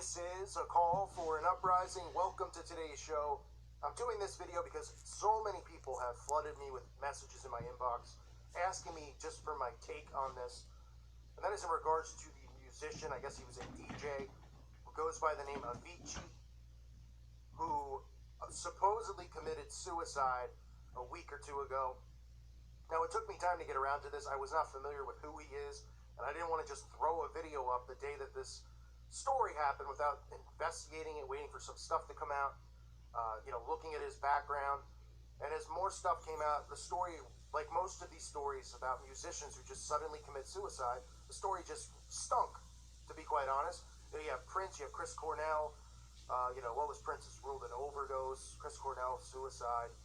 This is a call for an uprising. Welcome to today's show. I'm doing this video because so many people have flooded me with messages in my inbox asking me just for my take on this. And that is in regards to the musician, I guess he was a DJ, who goes by the name Avicii, who supposedly committed suicide a week or two ago. Now, it took me time to get around to this. I was not familiar with who he is, and I didn't want to just throw a video up the day that this story happened without investigating it, waiting for some stuff to come out, looking at his background. And as more stuff came out, the story, like most of these stories about musicians who just suddenly commit suicide, the story just stunk, to be quite honest. You have Prince, you have Chris Cornell, what was Prince's ruled an overdose, Chris Cornell, suicide,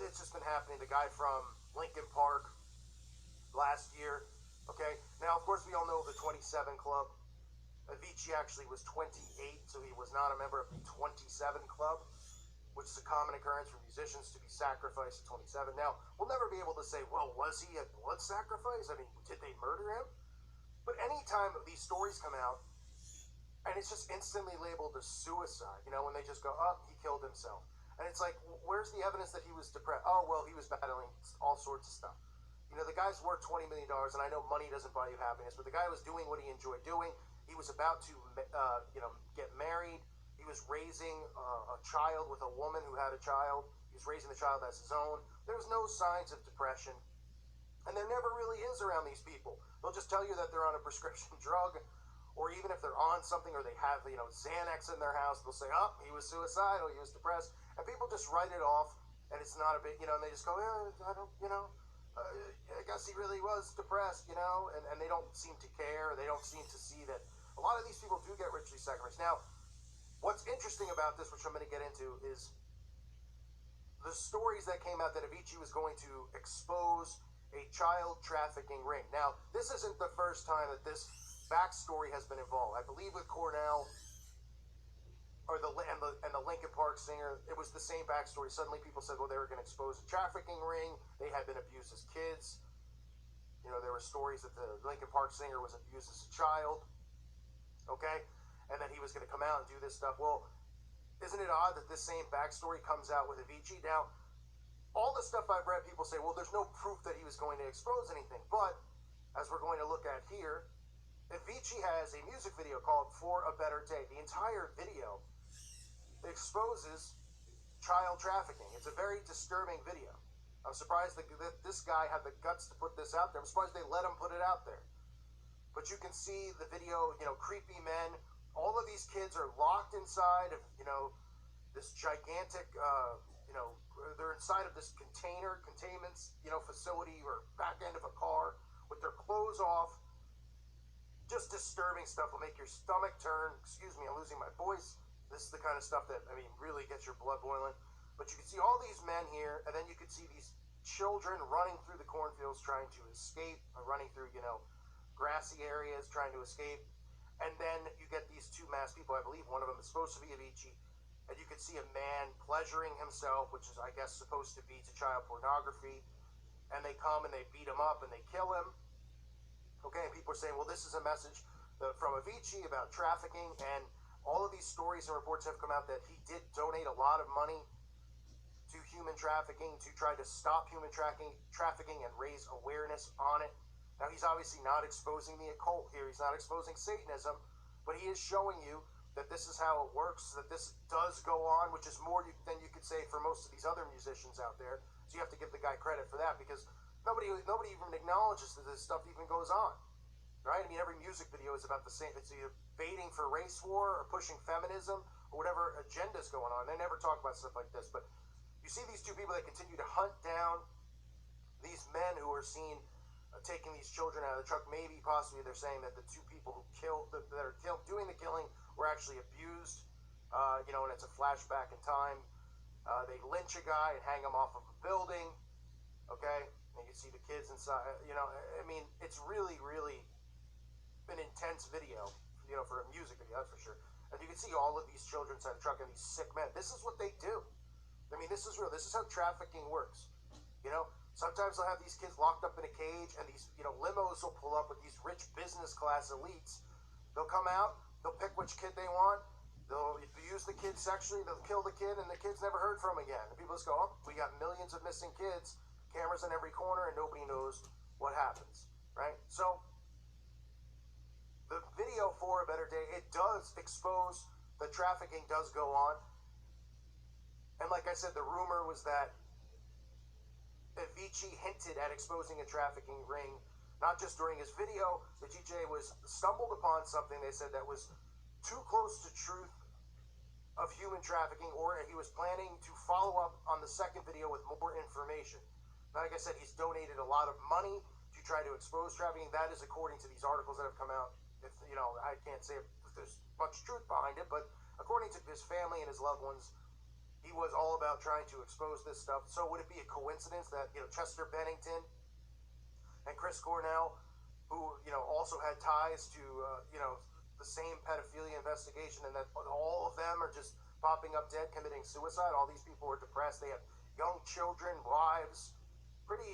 it's just been happening. The guy from Linkin Park last year, okay? Now, of course, we all know the 27 Club. Avicii actually was 28, so he was not a member of the 27 Club, which is a common occurrence for musicians to be sacrificed at 27. Now, we'll never be able to say, well, was he a blood sacrifice? I mean, did they murder him? But anytime these stories come out, and it's just instantly labeled as suicide, when they just go, oh, he killed himself. And it's like, where's the evidence that he was depressed? Oh, well, he was battling all sorts of stuff. The guy's worth $20 million, and I know money doesn't buy you happiness, but the guy was doing what he enjoyed doing. He was about to, get married. He was raising a child with a woman who had a child. He was raising the child as his own. There was no signs of depression, and there never really is around these people. They'll just tell you that they're on a prescription drug, or even if they're on something, or they have, Xanax in their house, they'll say, oh, he was suicidal, he was depressed. And people just write it off, and it's not a big, and they just go, I don't, I guess he really was depressed, and they don't seem to care. They don't seem to see that a lot of these people do get ritually sacrificed. Now, what's interesting about this, which I'm going to get into, is the stories that came out that Avicii was going to expose a child trafficking ring. Now, this isn't the first time that this backstory has been involved. I believe with Cornell and the Linkin Park singer, it was the same backstory. Suddenly people said, well, they were going to expose a trafficking ring. They had been abused as kids. There were stories that the Linkin Park singer was abused as a child. Okay? And then he was going to come out and do this stuff. Well, isn't it odd that this same backstory comes out with Avicii? Now, all the stuff I've read, people say, well, there's no proof that he was going to expose anything. But, as we're going to look at here, Avicii has a music video called For a Better Day. The entire video exposes child trafficking. It's a very disturbing video. I'm surprised that this guy had the guts to put this out there. I'm surprised they let him put it out there. But you can see the video, creepy men. All of these kids are locked inside of, this gigantic, they're inside of this containment, facility or back end of a car with their clothes off. Just disturbing stuff will make your stomach turn. Excuse me, I'm losing my voice. This is the kind of stuff that, really gets your blood boiling. But you can see all these men here, and then you can see these children running through the cornfields trying to escape, running through, grassy areas trying to escape. And then you get these two masked people. I believe one of them is supposed to be Avicii. And you can see a man pleasuring himself, which is, I guess, supposed to be to child pornography. And they come and they beat him up and they kill him. Okay, and people are saying, well, this is a message from Avicii about trafficking, and all of these stories and reports have come out that he did donate a lot of money to human trafficking to try to stop human trafficking and raise awareness on it. Now, he's obviously not exposing the occult here. He's not exposing Satanism, but he is showing you that this is how it works, that this does go on, which is more than you could say for most of these other musicians out there. So you have to give the guy credit for that, because nobody even acknowledges that this stuff even goes on, right? Every music video is about the same. It's either baiting for race war or pushing feminism or whatever agenda's going on. They never talk about stuff like this. But you see these two people that continue to hunt down these men who are seen taking these children out of the truck. Maybe, possibly, they're saying that the two people who doing the killing were actually abused, and it's a flashback in time. They lynch a guy and hang him off of a building, okay? And you can see the kids inside, it's really, really an intense video, for a music video, that's for sure. And you can see all of these children inside the truck and these sick men. This is what they do. This is real. This is how trafficking works. Sometimes they'll have these kids locked up in a cage, and these, limos will pull up with these rich business class elites. They'll come out, They'll pick which kid they want. They'll abuse the kid sexually. They'll kill the kid, and the kid's never heard from again. And people just go, oh, we got millions of missing kids, cameras in every corner, and nobody knows what happens, right? So the video For a Better Day, it does expose that trafficking does go on. And like I said, the rumor was that Avicii hinted at exposing a trafficking ring, not just during his video. The DJ was stumbled upon something, they said, that was too close to truth of human trafficking, or he was planning to follow up on the second video with more information. Now, like I said, he's donated a lot of money to try to expose trafficking. That is according to these articles that have come out. If, I can't say if there's much truth behind it, but according to his family and his loved ones, he was all about trying to expose this stuff. So would it be a coincidence that, Chester Bennington and Chris Cornell, who, also had ties to, the same pedophilia investigation, and that all of them are just popping up dead, committing suicide? All these people are depressed. They have young children, wives, pretty,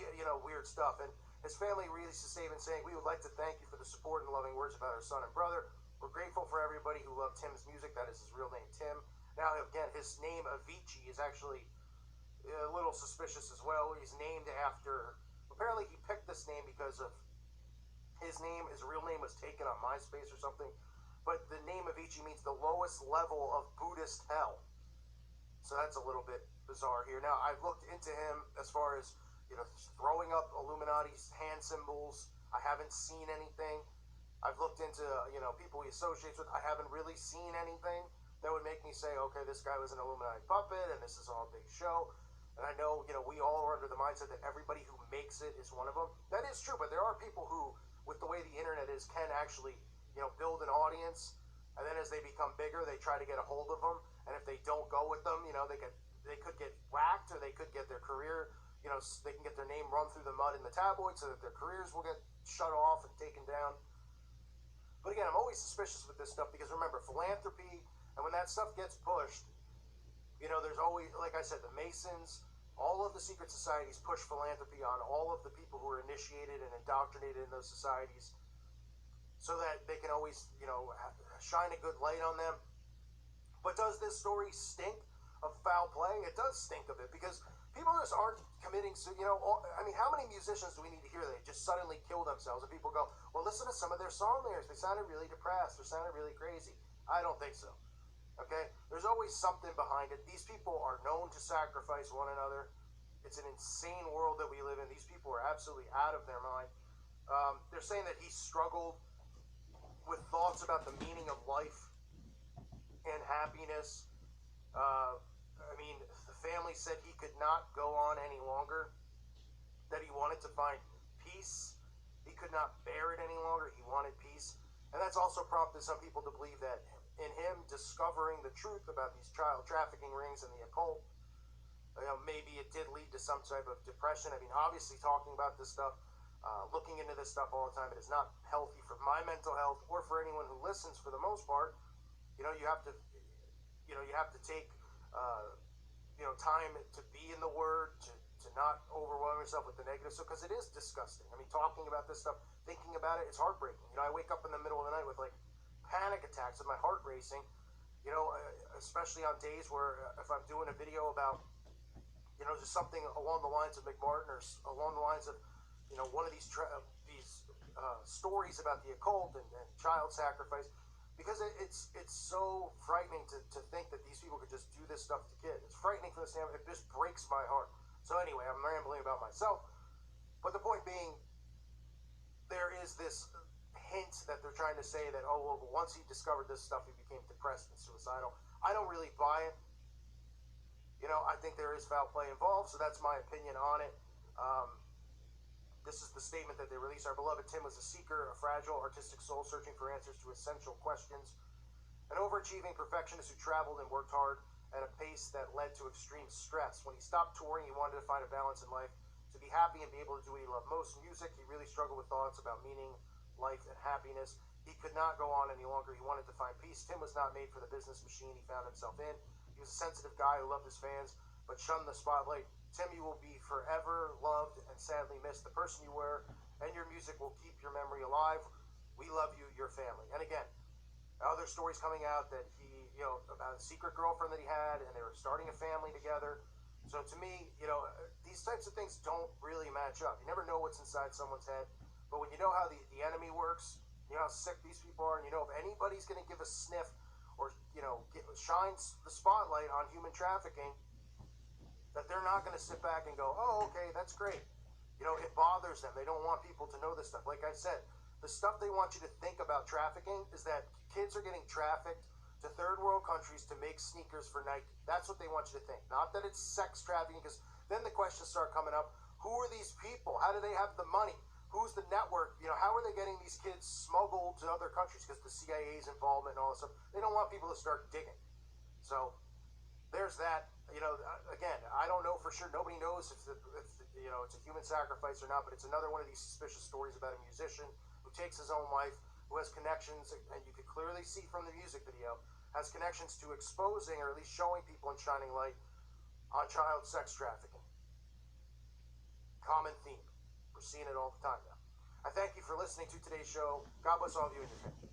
weird stuff. And his family released a statement saying, "We would like to thank you for the support and loving words about our son and brother. We're grateful for everybody who loved Tim's music." That is his real name, Tim. Now, again, his name, Avicii, is actually a little suspicious as well. He's named after, apparently he picked this name because of his real name was taken on MySpace or something. But the name Avicii means the lowest level of Buddhist hell. So that's a little bit bizarre here. Now, I've looked into him as far as, throwing up Illuminati's hand symbols. I haven't seen anything. I've looked into, people he associates with. I haven't really seen anything that would make me say, okay, this guy was an Illuminati puppet, and this is all a big show. And I know, we all are under the mindset that everybody who makes it is one of them. That is true, but there are people who, with the way the internet is, can actually, build an audience, and then as they become bigger, they try to get a hold of them, and if they don't go with them, they could get whacked, or they could get their career, they can get their name run through the mud in the tabloids so that their careers will get shut off and taken down. But again, I'm always suspicious with this stuff because, remember, philanthropy, and when that stuff gets pushed, there's always, like I said, the Masons, all of the secret societies push philanthropy on all of the people who are initiated and indoctrinated in those societies, so that they can always, shine a good light on them. But does this story stink of foul play? It does stink of it, because people just aren't committing, how many musicians do we need to hear that just suddenly kill themselves? And people go, well, listen to some of their song lyrics. They sounded really depressed. They sounded really crazy. I don't think so. Okay? There's always something behind it. These people are known to sacrifice one another. It's an insane world that we live in. These people are absolutely out of their mind. They're saying that he struggled with thoughts about the meaning of life and happiness. The family said he could not go on any longer, that he wanted to find peace. He could not bear it any longer. He wanted peace. And that's also prompted some people to believe that in him discovering the truth about these child trafficking rings and the occult, maybe it did lead to some type of depression. Obviously talking about this stuff, looking into this stuff all the time, it is not healthy for my mental health or for anyone who listens. For the most part, you have to take, time to be in the Word, to not overwhelm yourself with the negative. So, because it is disgusting. Talking about this stuff, thinking about it, it's heartbreaking. I wake up in the middle of the night with panic attacks and my heart racing. Especially on days where if I'm doing a video about, just something along the lines of McMartin, or along the lines of, one of these stories about the occult and child sacrifice, because it's so frightening to think that these people could just do this stuff to kids. It's frightening for the standpoint. It just breaks my heart. So anyway, I'm rambling about myself, but the point being, there is this hint that they're trying to say that, oh, well, once he discovered this stuff, he became depressed and suicidal. I don't really buy it. I think there is foul play involved, so that's my opinion on it. This is the statement that they released. Our beloved Tim was a seeker, a fragile, artistic soul searching for answers to essential questions, an overachieving perfectionist who traveled and worked hard at a pace that led to extreme stress. When he stopped touring, he wanted to find a balance in life, to be happy and be able to do what he loved most, music. He really struggled with thoughts about meaning, life, and happiness. He could not go on any longer. He wanted to find peace. Tim was not made for the business machine he found himself in. He was a sensitive guy who loved his fans, but shunned the spotlight. Tim, you will be forever loved and sadly missed. The person you were and your music will keep your memory alive. We love you, your family. And again, Other stories coming out that he, about a secret girlfriend that he had, and they were starting a family together. So to me, these types of things don't really match up. You never know what's inside someone's head. But when you know how the enemy works, you know how sick these people are, and you know if anybody's going to give a sniff or, shines the spotlight on human trafficking, that they're not going to sit back and go, oh, okay, that's great. It bothers them. They don't want people to know this stuff. Like I said, the stuff they want you to think about trafficking is that kids are getting trafficked to third world countries to make sneakers for Nike. That's what they want you to think. Not that it's sex trafficking, because then the questions start coming up. Who are these people? How do they have the money? Who's the network? How are they getting these kids smuggled to other countries? Because the CIA's involvement and all this stuff. They don't want people to start digging. So there's that. Again, I don't know for sure. Nobody knows if it's a human sacrifice or not, but it's another one of these suspicious stories about a musician who takes his own life, who has connections, and you could clearly see from the music video, has connections to exposing or at least showing people and shining light on child sex trafficking. Common theme. We're seeing it all the time now. I thank you for listening to today's show. God bless all of you and your family.